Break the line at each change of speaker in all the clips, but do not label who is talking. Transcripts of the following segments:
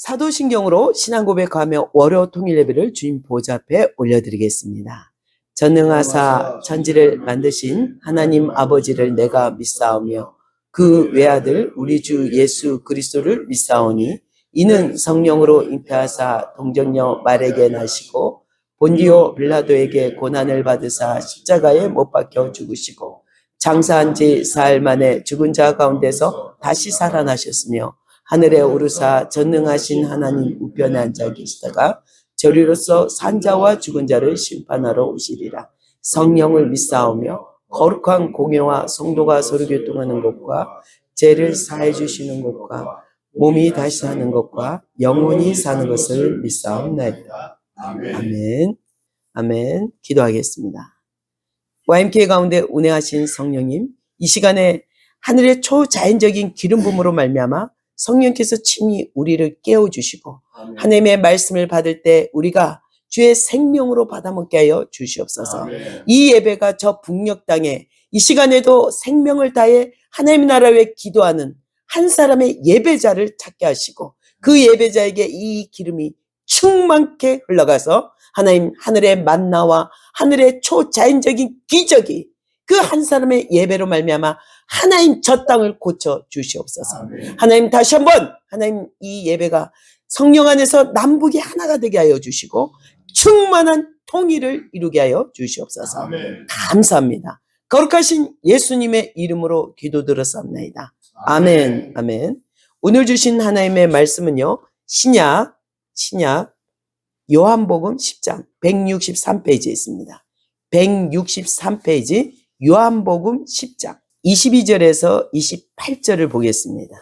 사도신경으로 신앙 고백하며 월요 통일 예배를 주님 보좌 앞에 올려드리겠습니다. 전능하사 천지를 만드신 하나님 아버지를 내가 믿사오며 그 외아들 우리 주 예수 그리스도를 믿사오니 이는 성령으로 잉태하사 동정녀 마리아에게 나시고 본디오 빌라도에게 고난을 받으사 십자가에 못 박혀 죽으시고 장사한 지 사흘 만에 죽은 자 가운데서 다시 살아나셨으며 하늘에 오르사 전능하신 하나님 우편에 앉아 계시다가 저리로서 산자와 죽은 자를 심판하러 오시리라. 성령을 믿사오며 거룩한 공예와 성도가 서로 교통하는 것과 죄를 사해 주시는 것과 몸이 다시 사는 것과 영원히 사는 것을 믿사옵나이다. 아멘. 아멘. 기도하겠습니다. YMK 가운데 운행하신 성령님, 이 시간에 하늘의 초자연적인 기름 부음으로 말미암아 성령께서 친히 우리를 깨워주시고 하나님의 말씀을 받을 때 우리가 주의 생명으로 받아먹게 하여 주시옵소서. 이 예배가 저 북녘 땅에 이 시간에도 생명을 다해 하나님의 나라 위해 기도하는 한 사람의 예배자를 찾게 하시고 그 예배자에게 이 기름이 충만케 흘러가서 하나님 하늘의 만나와 하늘의 초자연적인 기적이 그 한 사람의 예배로 말미암아 하나님 저 땅을 고쳐 주시옵소서. 아멘. 하나님 다시 한번 하나님 이 예배가 성령 안에서 남북이 하나가 되게 하여 주시고 충만한 통일을 이루게 하여 주시옵소서. 아멘. 감사합니다. 거룩하신 예수님의 이름으로 기도드렸사옵나이다. 아멘. 아멘. 오늘 주신 하나님의 말씀은요, 신약 요한복음 10장 163페이지에 있습니다. 163페이지 요한복음 10장 22절에서 28절을 보겠습니다.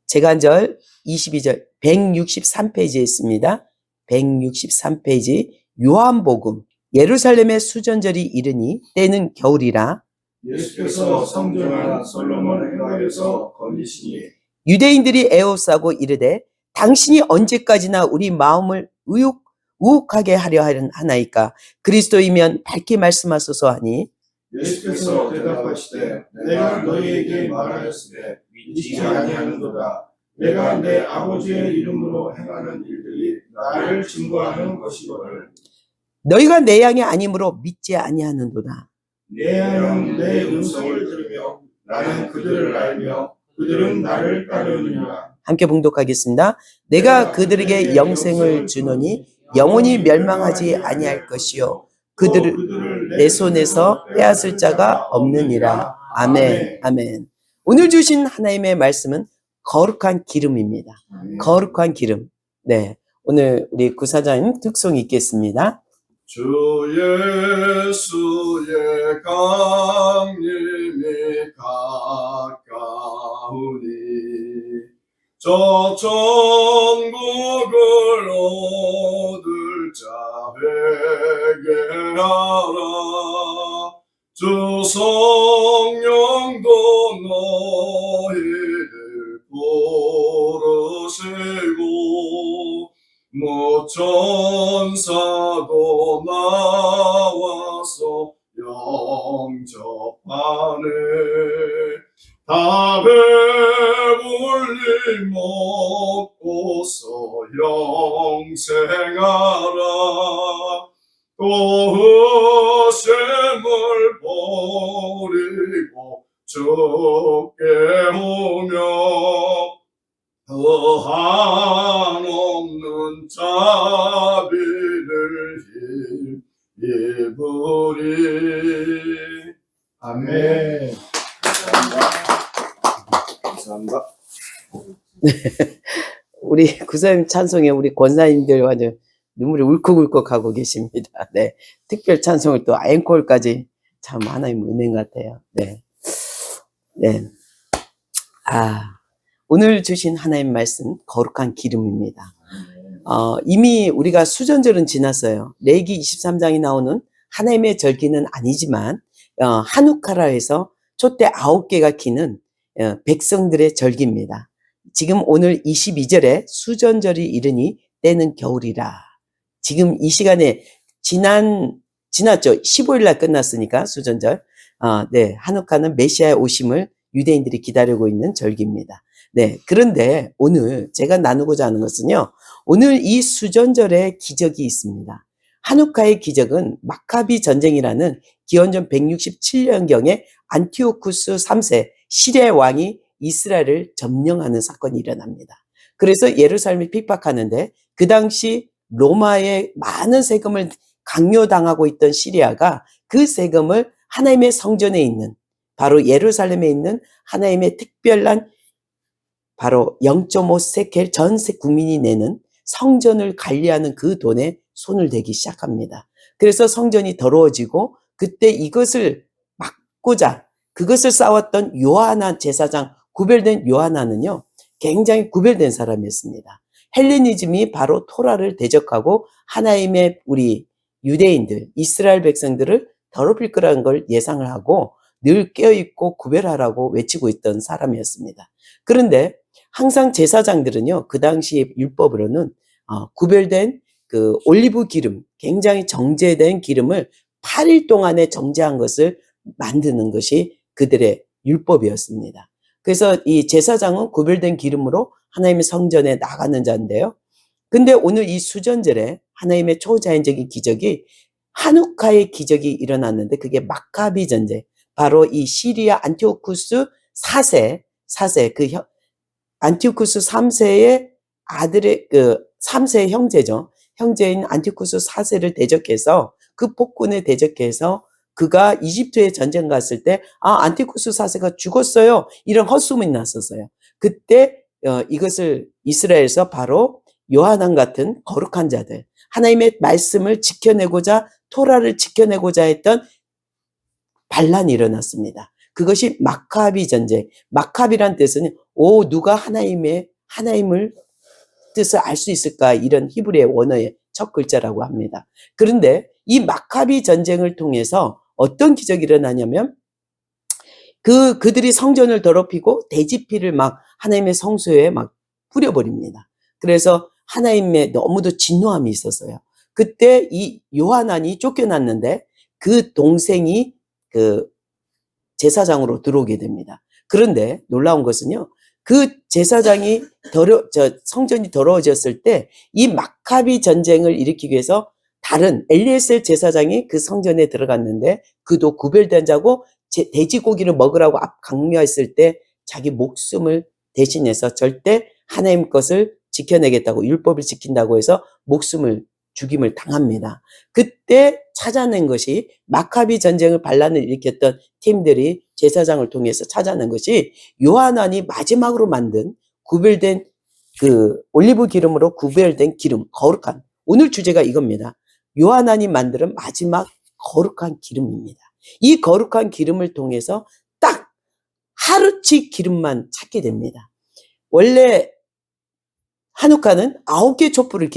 제가 한 절 22절 163페이지에 있습니다. 163페이지 요한복음 예루살렘의 수전절이 이르니 때는 겨울이라
예수께서 성전한 솔로몬 행하여서 거니시니
유대인들이 애호싸고 이르되 당신이 언제까지나 우리 마음을 우혹하게 하려 하나이까 그리스도이면 밝게 말씀하소서 하니
예수께서 대답하시되 내가 너희에게 말하였으되 믿지 아니하는도다. 내가 내 아버지의 이름으로 행하는 일들이 나를 증거하는 것이거늘
너희가 내 양이 아니므로 믿지 아니하는도다.
내 양은 내 음성을 들으며 나는 그들을 알며 그들은 나를 따르느니라.
함께 봉독하겠습니다. 내가 그들에게 영생을 주노니 영원히 멸망하지 아니할 것이요 그들을 내 손에서 빼앗을 자가 없느니라. 아멘. 아멘. 오늘 주신 하나님의 말씀은 거룩한 기름입니다. 거룩한 기름. 네, 오늘 우리 구사장님 특송 읽겠습니다.
주 예수의 강림이 가까우니 저 천국을 얻을 자 회개하라. 주 성령도 너희를 부르시고 천사도 나와서 영접하네. 다 배불리 먹고서 영생하라. 또 흑심을 버리고 주께 오며 한없는 자비를 입으리.
아멘. 감사합니다.
우리 구사님 찬송에 우리 권사님들 완전 눈물이 울컥울컥하고 계십니다. 네, 특별 찬송을 또 앵콜까지 참 하나님 은행 같아요. 네, 네. 오늘 주신 하나님 말씀 거룩한 기름입니다. 이미 우리가 수전절은 지났어요. 레위기 23장이 나오는 하나님의 절기는 아니지만 하누카라 해서 촛대 9개가 키는 백성들의 절기입니다. 지금 오늘 22절에 수전절이 이르니 때는 겨울이라. 지금 이 시간에 지났죠. 15일 날 끝났으니까 수전절. 네, 하누카는 메시아의 오심을 유대인들이 기다리고 있는 절기입니다. 네, 그런데 오늘 제가 나누고자 하는 것은요, 오늘 이 수전절에 기적이 있습니다. 하누카의 기적은 마카비 전쟁이라는 기원전 167년경에 안티오쿠스 3세 시리아 왕이 이스라엘을 점령하는 사건이 일어납니다. 그래서 예루살렘이 핍박하는데 그 당시 로마의 많은 세금을 강요당하고 있던 시리아가 그 세금을 하나님의 성전에 있는 바로 예루살렘에 있는 하나님의 특별한 바로 0.5세켈 전 국민이 내는 성전을 관리하는 그 돈에 손을 대기 시작합니다. 그래서 성전이 더러워지고 그때 이것을 막고자 그것을 싸웠던 요하나 제사장, 구별된 요하나는요, 굉장히 구별된 사람이었습니다. 헬레니즘이 바로 토라를 대적하고 하나님의 우리 유대인들, 이스라엘 백성들을 더럽힐 거라는 걸 예상을 하고 늘 깨어있고 구별하라고 외치고 있던 사람이었습니다. 그런데 항상 제사장들은요, 그 당시 율법으로는 구별된 그 올리브 기름, 굉장히 정제된 기름을 8일 동안에 정제한 것을 만드는 것이 그들의 율법이었습니다. 그래서 이 제사장은 구별된 기름으로 하나님의 성전에 나가는 자인데요. 근데 오늘 이 수전절에 하나님의 초자연적인 기적이 하누카의 기적이 일어났는데 그게 마카비 전쟁, 바로 이 시리아 안티오쿠스 4세 안티오쿠스 3세의 아들의 그 3세의 형제죠. 형제인 안티오쿠스 4세를 대적해서 그 폭군에 대적해서 그가 이집트에 전쟁 갔을 때 안티오쿠스 4세가 죽었어요. 이런 헛소문이 났었어요. 그때 이것을 이스라엘에서 바로 요하난 같은 거룩한 자들, 하나님의 말씀을 지켜내고자 토라를 지켜내고자 했던 반란이 일어났습니다. 그것이 마카비 전쟁. 마카비란 뜻은 누가 하나님을 뜻을 알 수 있을까, 이런 히브리의 원어의 첫 글자라고 합니다. 그런데 이 마카비 전쟁을 통해서 어떤 기적이 일어나냐면 그들이 성전을 더럽히고 돼지피를 막 하나님의 성소에 막 뿌려버립니다. 그래서 하나님의 너무도 진노함이 있었어요. 그때 이 요하난이 쫓겨났는데 그 동생이 그 제사장으로 들어오게 됩니다. 그런데 놀라운 것은요, 그 제사장이 성전이 더러워졌을 때 이 마카비 전쟁을 일으키기 위해서 다른 엘리에셀 제사장이 그 성전에 들어갔는데 그도 구별된 자고 돼지고기를 먹으라고 강요했을 때 자기 목숨을 대신해서 절대 하나님 것을 지켜내겠다고, 율법을 지킨다고 해서 죽임을 당합니다. 그때 찾아낸 것이 마카비 전쟁을 반란을 일으켰던 팀들이 제사장을 통해서 찾아낸 것이 요하난이 마지막으로 만든 구별된 그 올리브 기름으로 구별된 기름, 거룩한, 오늘 주제가 이겁니다. 요하난이 만드는 마지막 거룩한 기름입니다. 이 거룩한 기름을 통해서 딱 하루치 기름만 찾게 됩니다. 원래 하누카는 9개 촛불을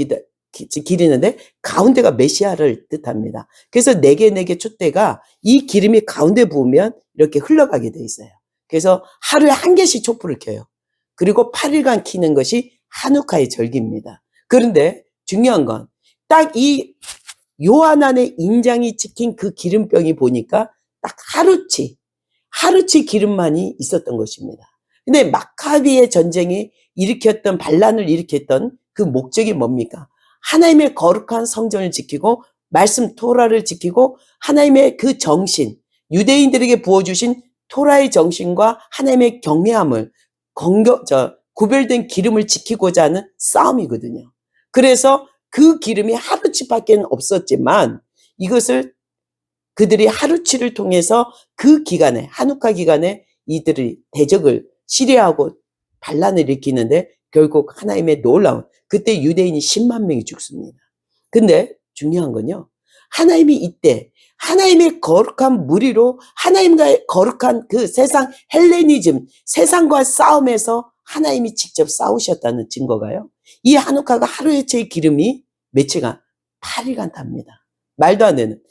기리는데 가운데가 메시아를 뜻합니다. 그래서 4개 촛대가 이 기름이 가운데 부으면 이렇게 흘러가게 돼 있어요. 그래서 하루에 1개씩 촛불을 켜요. 그리고 8일간 켜는 것이 하누카의 절기입니다. 그런데 중요한 건 딱 이 요하난의 인장이 찍힌 그 기름병이 보니까 딱 하루치 기름만이 있었던 것입니다. 근데 마카비의 전쟁이 일으켰던, 반란을 일으켰던 그 목적이 뭡니까? 하나님의 거룩한 성전을 지키고 말씀 토라를 지키고 하나님의 그 정신, 유대인들에게 부어주신 토라의 정신과 하나님의 경외함을 구별된 기름을 지키고자 하는 싸움이거든요. 그래서 그 기름이 하루치밖에 없었지만 이것을 그들이 하루치를 통해서 그 기간에, 하누카 기간에 이들이 대적을 시리아하고 반란을 일으키는데 결국 하나님의 놀라운, 그때 유대인이 10만 명이 죽습니다. 근데 중요한 건요, 하나님이 이때 하나님의 거룩한 무리로 하나님과의 거룩한 그 세상 헬레니즘, 세상과 싸움에서 하나님이 직접 싸우셨다는 증거가요, 이 하누카가 하루에체의 기름이 며칠간 8일간 탑니다. 말도 안 되는,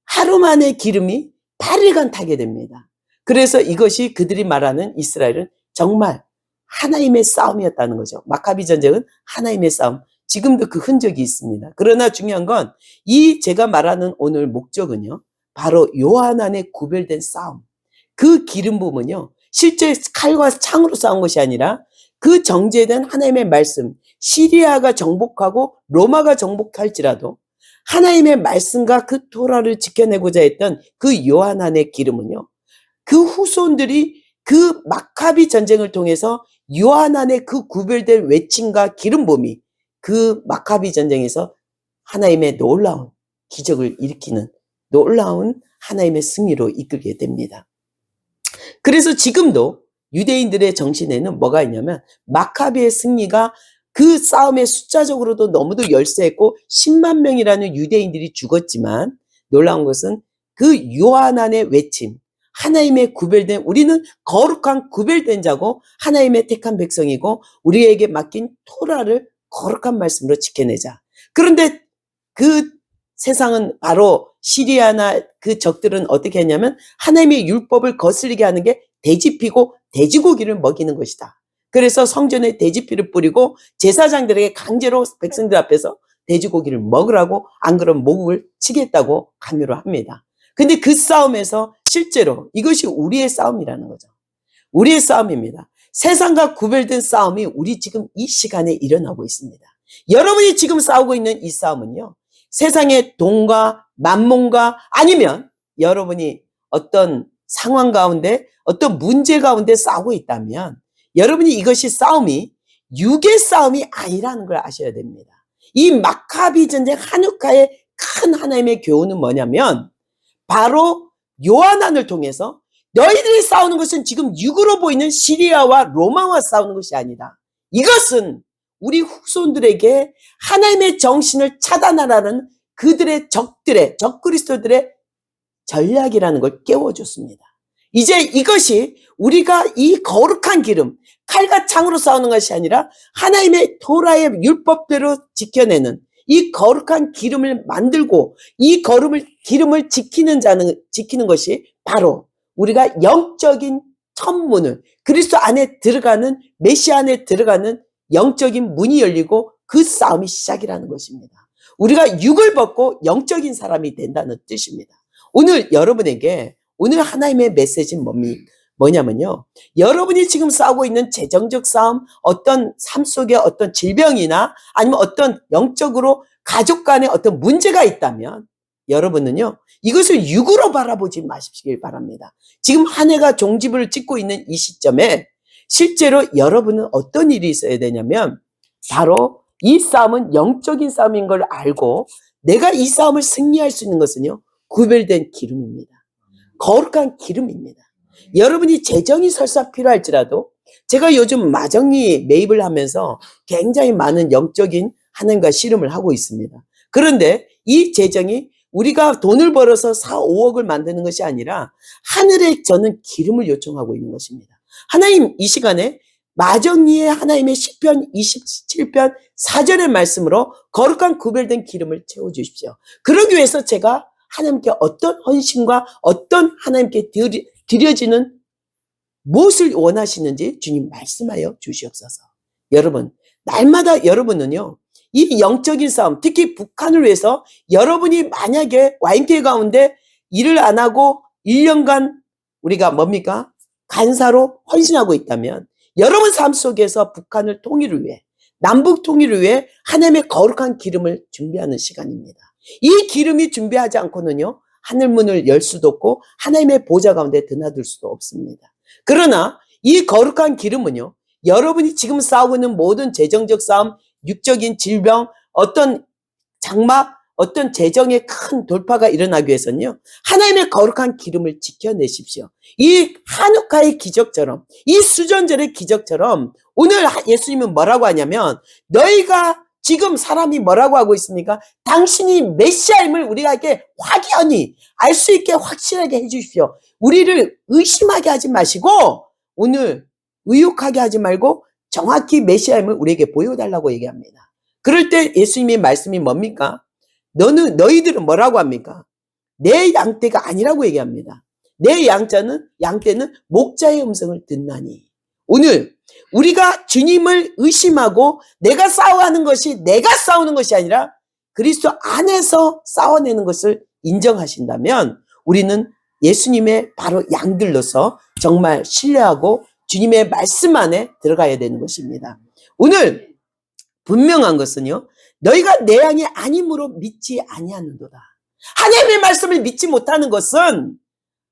하루 만에 기름이 8일간 타게 됩니다. 그래서 이것이 그들이 말하는 이스라엘은 정말 하나님의 싸움이었다는 거죠. 마카비 전쟁은 하나님의 싸움. 지금도 그 흔적이 있습니다. 그러나 중요한 건 이 제가 말하는 오늘 목적은요, 바로 요하난의 구별된 싸움. 그 기름 부음은요, 실제 칼과 창으로 싸운 것이 아니라 그 정제된 하나님의 말씀, 시리아가 정복하고 로마가 정복할지라도 하나님의 말씀과 그 토라를 지켜내고자 했던 그 요한안의 기름은요, 그 후손들이 그 마카비 전쟁을 통해서 요한안의 그 구별된 외침과 기름 부음이 그 마카비 전쟁에서 하나님의 놀라운 기적을 일으키는 놀라운 하나님의 승리로 이끌게 됩니다. 그래서 지금도 유대인들의 정신에는 뭐가 있냐면 마카비의 승리가 그 싸움의 숫자적으로도 너무도 열세했고 10만 명이라는 유대인들이 죽었지만 놀라운 것은 그 요한안의 외침, 하나님의 구별된, 우리는 거룩한 구별된 자고 하나님의 택한 백성이고 우리에게 맡긴 토라를 거룩한 말씀으로 지켜내자. 그런데 그 세상은 바로 시리아나 그 적들은 어떻게 했냐면 하나님의 율법을 거슬리게 하는 게 돼지피고 돼지고기를 먹이는 것이다. 그래서 성전에 돼지피를 뿌리고 제사장들에게 강제로 백성들 앞에서 돼지고기를 먹으라고, 안 그러면 목을 치겠다고 강요를 합니다. 근데 그 싸움에서 실제로 이것이 우리의 싸움이라는 거죠. 우리의 싸움입니다. 세상과 구별된 싸움이 우리 지금 이 시간에 일어나고 있습니다. 여러분이 지금 싸우고 있는 이 싸움은요, 세상의 돈과 만몬과 아니면 여러분이 어떤 상황 가운데 어떤 문제 가운데 싸우고 있다면 여러분이 이것이 싸움이 육의 싸움이 아니라는 걸 아셔야 됩니다. 이 마카비 전쟁 하누카의 큰 하나님의 교훈은 뭐냐면 바로 요한안을 통해서 너희들이 싸우는 것은 지금 육으로 보이는 시리아와 로마와 싸우는 것이 아니다. 이것은 우리 후손들에게 하나님의 정신을 차단하라는 그들의 적들의 적그리스도들의 전략이라는 걸 깨워줬습니다. 이제 이것이 우리가 이 거룩한 기름, 칼과 창으로 싸우는 것이 아니라 하나님의 토라의 율법대로 지켜내는 이 거룩한 기름을 만들고 이 기름을 지키는 것이 바로 우리가 영적인 천문을, 그리스도 안에 들어가는, 메시아 안에 들어가는 영적인 문이 열리고 그 싸움이 시작이라는 것입니다. 우리가 육을 벗고 영적인 사람이 된다는 뜻입니다. 오늘 여러분에게 오늘 하나님의 메시지는 뭐냐면요, 여러분이 지금 싸우고 있는 재정적 싸움, 어떤 삶 속에 어떤 질병이나 아니면 어떤 영적으로 가족 간에 어떤 문제가 있다면 여러분은요, 이것을 육으로 바라보지 마시길 바랍니다. 지금 한 해가 종지부를 찍고 있는 이 시점에 실제로 여러분은 어떤 일이 있어야 되냐면 바로 이 싸움은 영적인 싸움인 걸 알고 내가 이 싸움을 승리할 수 있는 것은요, 구별된 기름입니다. 거룩한 기름입니다. 여러분이 재정이 설사 필요할지라도 제가 요즘 마정리 매입을 하면서 굉장히 많은 영적인 하나님과 씨름을 하고 있습니다. 그런데 이 재정이 우리가 돈을 벌어서 4, 5억을 만드는 것이 아니라 하늘에 저는 기름을 요청하고 있는 것입니다. 하나님, 이 시간에 마정리의 하나님의 시편 27편 4절의 말씀으로 거룩한 구별된 기름을 채워주십시오. 그러기 위해서 제가 하나님께 어떤 헌신과 어떤 하나님께 드려지는 무엇을 원하시는지 주님 말씀하여 주시옵소서. 여러분, 날마다 여러분은요, 이 영적인 싸움, 특히 북한을 위해서 여러분이 만약에 YMCA 가운데 일을 안 하고 1년간 우리가 뭡니까? 간사로 헌신하고 있다면 여러분 삶 속에서 북한을 통일을 위해, 남북 통일을 위해 하나님의 거룩한 기름을 준비하는 시간입니다. 이 기름이 준비하지 않고는요, 하늘문을 열 수도 없고 하나님의 보좌 가운데 드나들 수도 없습니다. 그러나 이 거룩한 기름은요, 여러분이 지금 싸우고 있는 모든 재정적 싸움, 육적인 질병, 어떤 장막, 어떤 재정의 큰 돌파가 일어나기 위해서는요, 하나님의 거룩한 기름을 지켜내십시오. 이 하누카의 기적처럼, 이 수전절의 기적처럼 오늘 예수님은 뭐라고 하냐면 너희가 지금 사람이 뭐라고 하고 있습니까? 당신이 메시아임을 우리에게 확연히 알 수 있게 확실하게 해주십시오. 우리를 의심하게 하지 마시고 오늘 의혹하게 하지 말고 정확히 메시아임을 우리에게 보여달라고 얘기합니다. 그럴 때 예수님의 말씀이 뭡니까? 너희들은 뭐라고 합니까? 내 양떼가 아니라고 얘기합니다. 내 양떼는 목자의 음성을 듣나니. 오늘 우리가 주님을 의심하고 내가 싸워하는 것이 내가 싸우는 것이 아니라 그리스도 안에서 싸워내는 것을 인정하신다면 우리는 예수님의 바로 양들로서 정말 신뢰하고 주님의 말씀 안에 들어가야 되는 것입니다. 오늘 분명한 것은요, 너희가 내 양이 아님으로 믿지 아니하는도다. 하나님의 말씀을 믿지 못하는 것은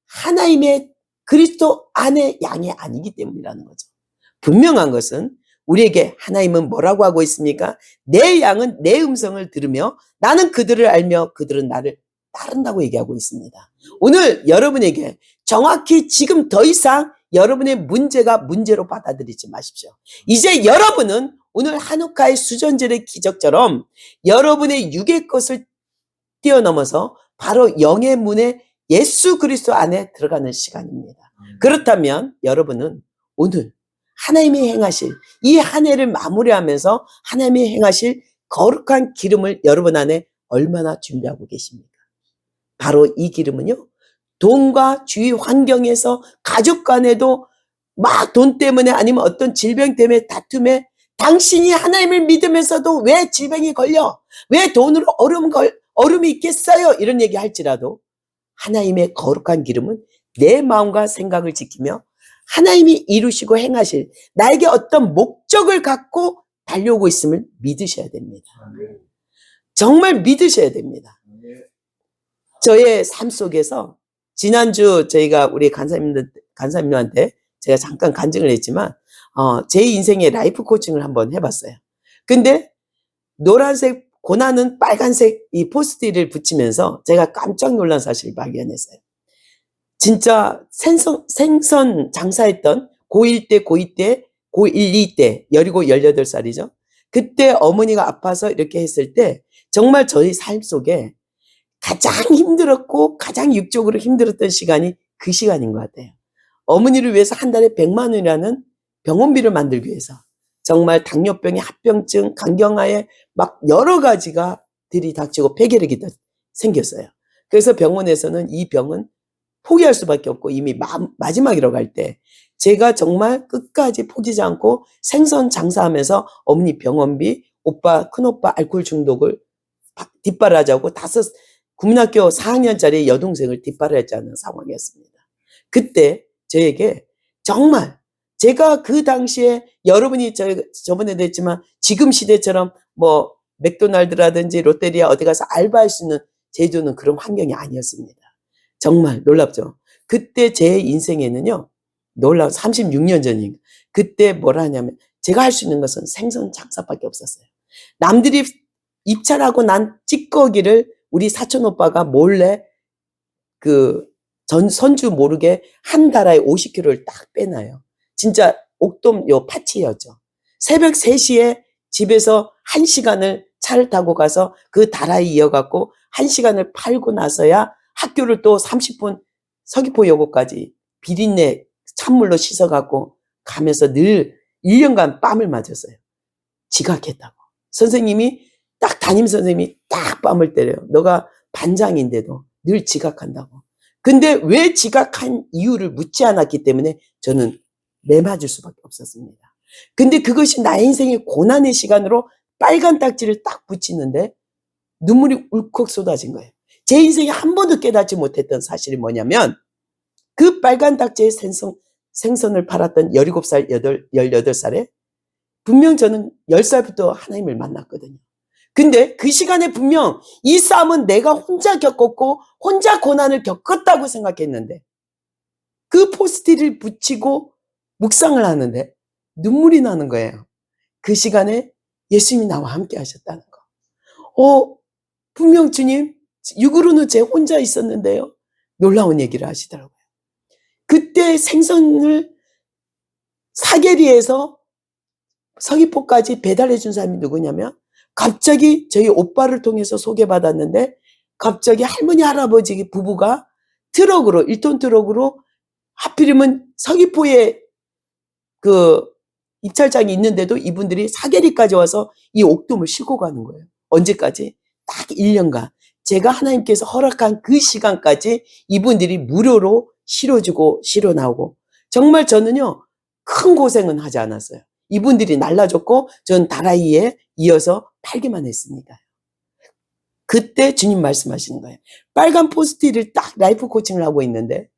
하나님의 그리스도 안의 양이 아니기 때문이라는 거죠. 분명한 것은 우리에게 하나님은 뭐라고 하고 있습니까? 내 양은 내 음성을 들으며 나는 그들을 알며 그들은 나를 따른다고 얘기하고 있습니다. 오늘 여러분에게 정확히 지금 더 이상 여러분의 문제가 문제로 받아들이지 마십시오. 이제 여러분은 오늘 하누카의 수전절의 기적처럼 여러분의 육의 것을 뛰어넘어서 바로 영의 문에 예수 그리스도 안에 들어가는 시간입니다. 그렇다면 여러분은 오늘 하나님이 행하실 이 한 해를 마무리하면서 하나님이 행하실 거룩한 기름을 여러분 안에 얼마나 준비하고 계십니까? 바로 이 기름은요, 돈과 주위 환경에서 가족 간에도 막 돈 때문에 아니면 어떤 질병 때문에 다툼에 당신이 하나님을 믿으면서도 왜 질병이 걸려? 왜 돈으로 어려움이 있겠어요? 이런 얘기 할지라도 하나님의 거룩한 기름은 내 마음과 생각을 지키며 하나님이 이루시고 행하실 나에게 어떤 목적을 갖고 달려오고 있음을 믿으셔야 됩니다. 정말 믿으셔야 됩니다. 저의 삶 속에서 지난주 저희가 우리 간사님들한테 제가 잠깐 간증을 했지만 제 인생의 라이프 코칭을 한번 해봤어요. 근데 노란색 고난은 빨간색 이 포스트잇을 붙이면서 제가 깜짝 놀란 사실을 발견했어요. 진짜 생선 장사했던 고1 때, 고2 때, 고1, 2때, 17, 18살이죠. 그때 어머니가 아파서 이렇게 했을 때 정말 저희 삶 속에 가장 힘들었고 가장 육적으로 힘들었던 시간이 그 시간인 것 같아요. 어머니를 위해서 한 달에 100만 원이라는 병원비를 만들기 위해서 정말 당뇨병에 합병증, 간경화에 막 여러 가지가 들이닥치고 폐결핵이 생겼어요. 그래서 병원에서는 이 병은 포기할 수밖에 없고 이미 마지막이라고 할 때 제가 정말 끝까지 포기하지 않고 생선 장사하면서 어머니 병원비, 큰오빠 알코올 중독을 뒷바라지하고 국민학교 4학년짜리 여동생을 뒷바라지하는 상황이었습니다. 그때 저에게 정말 제가 그 당시에 여러분이 저번에도 했지만 지금 시대처럼 뭐 맥도날드라든지 롯데리아 어디 가서 알바할 수 있는 제주는 그런 환경이 아니었습니다. 정말 놀랍죠. 그때 제 인생에는요, 36년 전인 그때 뭐라 하냐면 제가 할 수 있는 것은 생선 장사밖에 없었어요. 남들이 입찰하고 난 찌꺼기를 우리 사촌 오빠가 몰래 선주 모르게 한 달에 50kg를 딱 빼놔요. 진짜 옥돔 파티였죠. 새벽 3시에 집에서 1시간을 차를 타고 가서 그 다라이 이어갖고 1시간을 팔고 나서야 학교를 또 30분 서귀포여고까지 비린내 찬물로 씻어갖고 가면서 늘 1년간 뺨을 맞았어요. 지각했다고. 선생님이 담임 선생님이 딱 뺨을 때려요. 너가 반장인데도 늘 지각한다고. 근데 왜 지각한 이유를 묻지 않았기 때문에 저는 매맞을 수밖에 없었습니다. 근데 그것이 나의 인생의 고난의 시간으로 빨간 딱지를 딱 붙이는데 눈물이 울컥 쏟아진 거예요. 제 인생에 한 번도 깨닫지 못했던 사실이 뭐냐면 그 빨간 딱지에 생선을 팔았던 17살, 18살에 분명 저는 10살부터 하나님을 만났거든요. 근데 그 시간에 분명 이 싸움은 내가 혼자 겪었고 혼자 고난을 겪었다고 생각했는데 그 포스트잇을 붙이고 묵상을 하는데 눈물이 나는 거예요. 그 시간에 예수님이 나와 함께 하셨다는 거. 분명 주님, 육으로는 제 혼자 있었는데요. 놀라운 얘기를 하시더라고요. 그때 생선을 사계리에서 서귀포까지 배달해 준 사람이 누구냐면 갑자기 저희 오빠를 통해서 소개받았는데 갑자기 할머니 할아버지 부부가 1톤 트럭으로 하필이면 서귀포에 그 입찰장이 있는데도 이분들이 사계리까지 와서 이 옥돔을 싣고 가는 거예요. 언제까지? 딱 1년간. 제가 하나님께서 허락한 그 시간까지 이분들이 무료로 실어주고 실어나오고 정말 저는요 큰 고생은 하지 않았어요. 이분들이 날라줬고 전 다라이에 이어서 팔기만 했으니까요. 그때 주님 말씀하시는 거예요. 빨간 포스트잇을 딱 라이프 코칭을 하고 있는데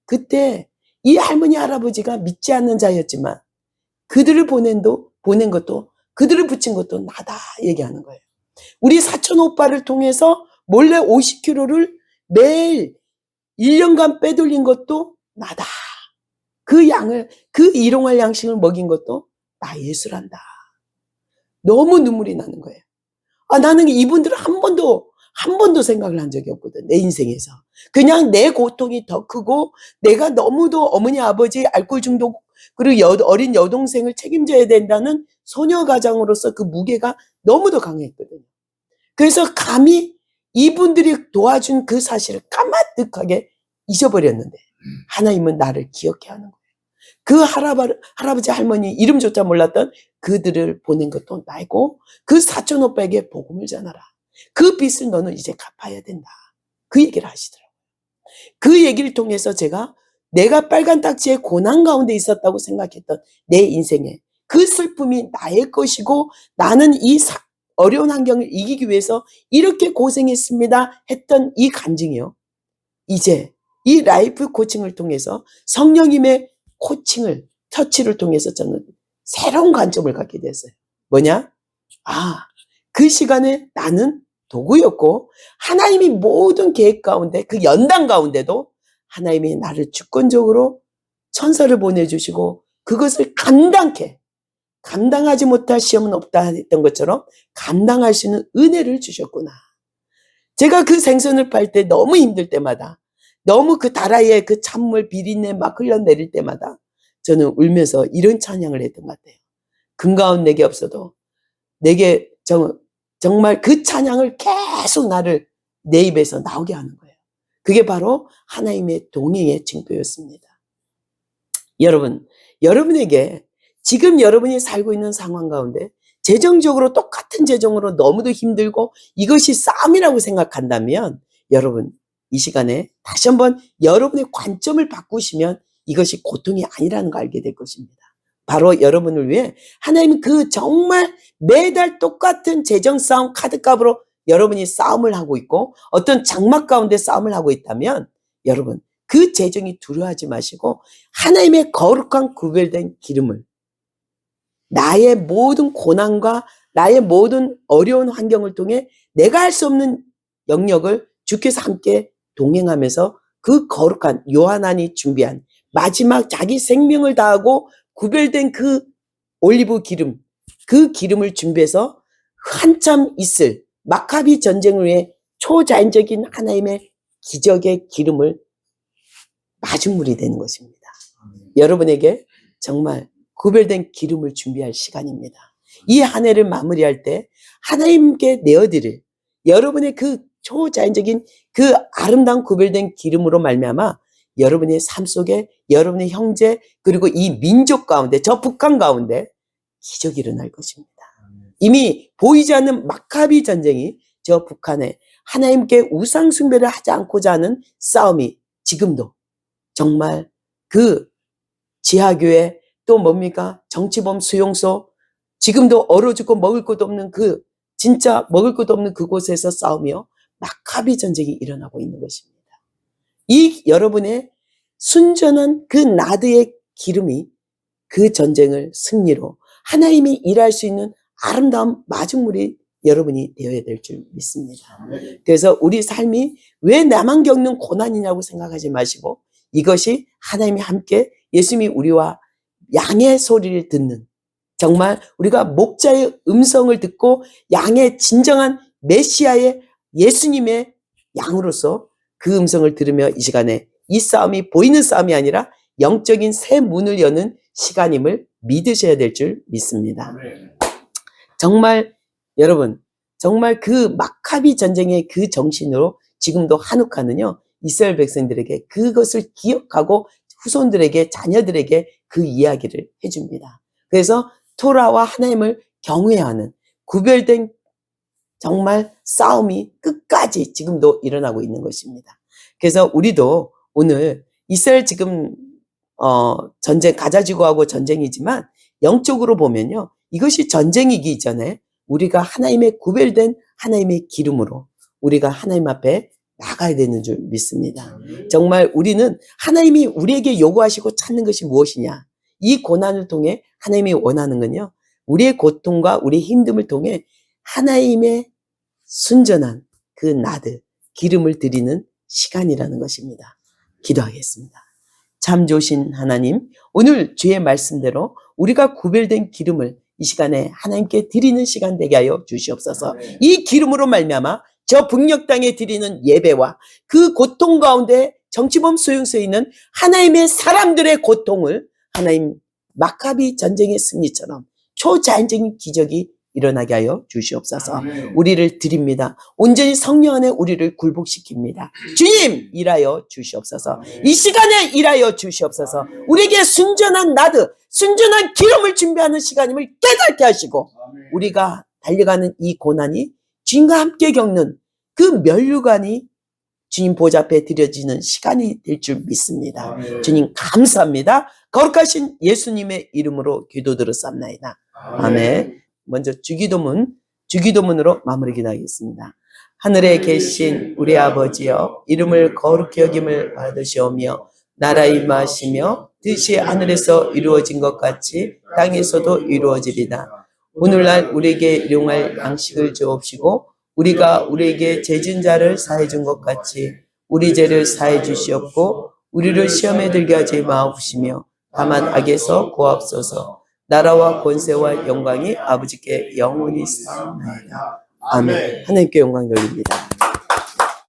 그때 이 할머니 할아버지가 믿지 않는 자였지만 그들을 보낸 것도 그들을 붙인 것도 나다 얘기하는 거예요. 우리 사촌 오빠를 통해서 몰래 50kg를 매일 1년간 빼돌린 것도 나다. 그 양을, 그 일용할 양식을 먹인 것도 나 예수란다. 너무 눈물이 나는 거예요. 나는 이분들을 한 번도 생각을 한 적이 없거든, 내 인생에서. 그냥 내 고통이 더 크고, 내가 너무도 어머니, 아버지, 알코올 중독, 그리고 어린 여동생을 책임져야 된다는 소녀 가장으로서 그 무게가 너무도 강했거든요. 그래서 감히 이분들이 도와준 그 사실을 까마득하게 잊어버렸는데, 하나님은 나를 기억해 하는 거예요. 그 할아버지, 할머니, 이름조차 몰랐던 그들을 보낸 것도 나이고, 그 사촌 오빠에게 복음을 전하라. 그 빚을 너는 이제 갚아야 된다. 그 얘기를 하시더라고요. 그 얘기를 통해서 내가 빨간 딱지의 고난 가운데 있었다고 생각했던 내 인생에 그 슬픔이 나의 것이고, 나는 이 어려운 환경을 이기기 위해서 이렇게 고생했습니다 했던 이 간증이요, 이제 이 라이프 코칭을 통해서 성령님의 코칭을, 터치를 통해서 저는 새로운 관점을 갖게 됐어요. 뭐냐? 그 시간에 나는 도구였고, 하나님이 모든 계획 가운데, 그 연단 가운데도 하나님이 나를 주권적으로 천사를 보내주시고, 그것을 감당하지 못할 시험은 없다 했던 것처럼 감당할 수 있는 은혜를 주셨구나. 제가 그 생선을 팔 때 너무 힘들 때마다, 너무 그 다라이에 그 찬물 비린내 막 흘러내릴 때마다 저는 울면서 이런 찬양을 했던 것 같아요. 금가운 내게 없어도 내게 정말 그 찬양을 계속 내 입에서 나오게 하는 거예요. 그게 바로 하나님의 동행의 징표였습니다. 여러분에게 지금 여러분이 살고 있는 상황 가운데 재정적으로 똑같은 재정으로 너무도 힘들고 이것이 싸움이라고 생각한다면, 여러분 이 시간에 다시 한번 여러분의 관점을 바꾸시면 이것이 고통이 아니라는 걸 알게 될 것입니다. 바로 여러분을 위해 하나님은 그 정말 매달 똑같은 재정 싸움 카드값으로 여러분이 싸움을 하고 있고, 어떤 장막 가운데 싸움을 하고 있다면, 여러분 그 재정이 두려워하지 마시고 하나님의 거룩한 구별된 기름을, 나의 모든 고난과 나의 모든 어려운 환경을 통해 내가 할 수 없는 영역을 주께서 함께 동행하면서 그 거룩한 요한안이 준비한 마지막 자기 생명을 다하고 구별된 그 올리브 기름, 그 기름을 준비해서 한참 있을 마카비 전쟁을 위해 초자연적인 하나님의 기적의 기름을 마중물이 되는 것입니다. 여러분에게 정말 구별된 기름을 준비할 시간입니다. 이 한 해를 마무리할 때 하나님께 내어드릴 여러분의 그 초자연적인 그 아름다운 구별된 기름으로 말미암아 여러분의 삶 속에 여러분의 형제, 그리고 이 민족 가운데, 저 북한 가운데 기적이 일어날 것입니다. 이미 보이지 않는 마카비 전쟁이 저 북한에 하나님께 우상 숭배를 하지 않고자 하는 싸움이 지금도 정말 그 지하교회, 또 뭡니까? 정치범 수용소, 지금도 얼어 죽고 먹을 것도 없는 진짜 먹을 것도 없는 그곳에서 싸우며 마카비 전쟁이 일어나고 있는 것입니다. 이 여러분의 순전한 그 나드의 기름이 그 전쟁을 승리로 하나님이 일할 수 있는 아름다운 마중물이 여러분이 되어야 될 줄 믿습니다. 그래서 우리 삶이 왜 나만 겪는 고난이냐고 생각하지 마시고, 이것이 하나님이 함께 예수님이 우리와 양의 소리를 듣는, 정말 우리가 목자의 음성을 듣고 양의 진정한 메시아의 예수님의 양으로서 그 음성을 들으며 이 시간에 이 싸움이 보이는 싸움이 아니라 영적인 새 문을 여는 시간임을 믿으셔야 될 줄 믿습니다. 정말 여러분, 정말 그 마카비 전쟁의 그 정신으로 지금도 한욱하는요, 이스라엘 백성들에게 그것을 기억하고 후손들에게, 자녀들에게 그 이야기를 해줍니다. 그래서 토라와 하나님을 경외하는 구별된 정말 싸움이 끝까지 지금도 일어나고 있는 것입니다. 그래서 우리도 오늘 이스라엘 지금 전쟁, 가자지구하고 전쟁이지만 영적으로 보면요, 이것이 전쟁이기 이전에 우리가 하나님의 구별된 하나님의 기름으로 우리가 하나님 앞에 나가야 되는 줄 믿습니다. 정말 우리는 하나님이 우리에게 요구하시고 찾는 것이 무엇이냐, 이 고난을 통해 하나님이 원하는 건요, 우리의 고통과 우리의 힘듦을 통해 하나님의 순전한 그 나드, 기름을 드리는 시간이라는 것입니다. 기도하겠습니다. 참 좋으신 하나님, 오늘 주의 말씀대로 우리가 구별된 기름을 이 시간에 하나님께 드리는 시간 되게 하여 주시옵소서. 이 기름으로 말미암아 저 북녘 땅에 드리는 예배와 그 고통 가운데 정치범 소용서에 있는 하나님의 사람들의 고통을 하나님 마카비 전쟁의 승리처럼 초자연적인 기적이 일어나게 하여 주시옵소서. 우리를 드립니다. 온전히 성령 안에 우리를 굴복시킵니다. 주님, 일하여 주시옵소서. 이 시간에 일하여 주시옵소서. 우리에게 순전한 나드, 순전한 기름을 준비하는 시간임을 깨닫게 하시고, 우리가 달려가는 이 고난이 주님과 함께 겪는 그 면류관이 주님 보좌 앞에 드려지는 시간이 될 줄 믿습니다. 주님 감사합니다. 거룩하신 예수님의 이름으로 기도드렸사옵나이다. 아멘. 먼저 주기도문으로 마무리 기도하겠습니다. 하늘에 계신 우리 아버지여, 이름을 거룩히 여김을 받으시오며 나라 임하시며 뜻이 하늘에서 이루어진 것 같이 땅에서도 이루어지리다. 오늘날 우리에게 일용할 양식을 주옵시고 우리가 우리에게 죄 진 자를 사해 준 것 같이 우리 죄를 사해 주시옵고 우리를 시험에 들게 하지 마옵시며 다만 악에서 구하옵소서. 나라와 권세와 영광이 아버지께 영원히 있사옵나이다. 아멘. 하나님께 영광 돌립니다.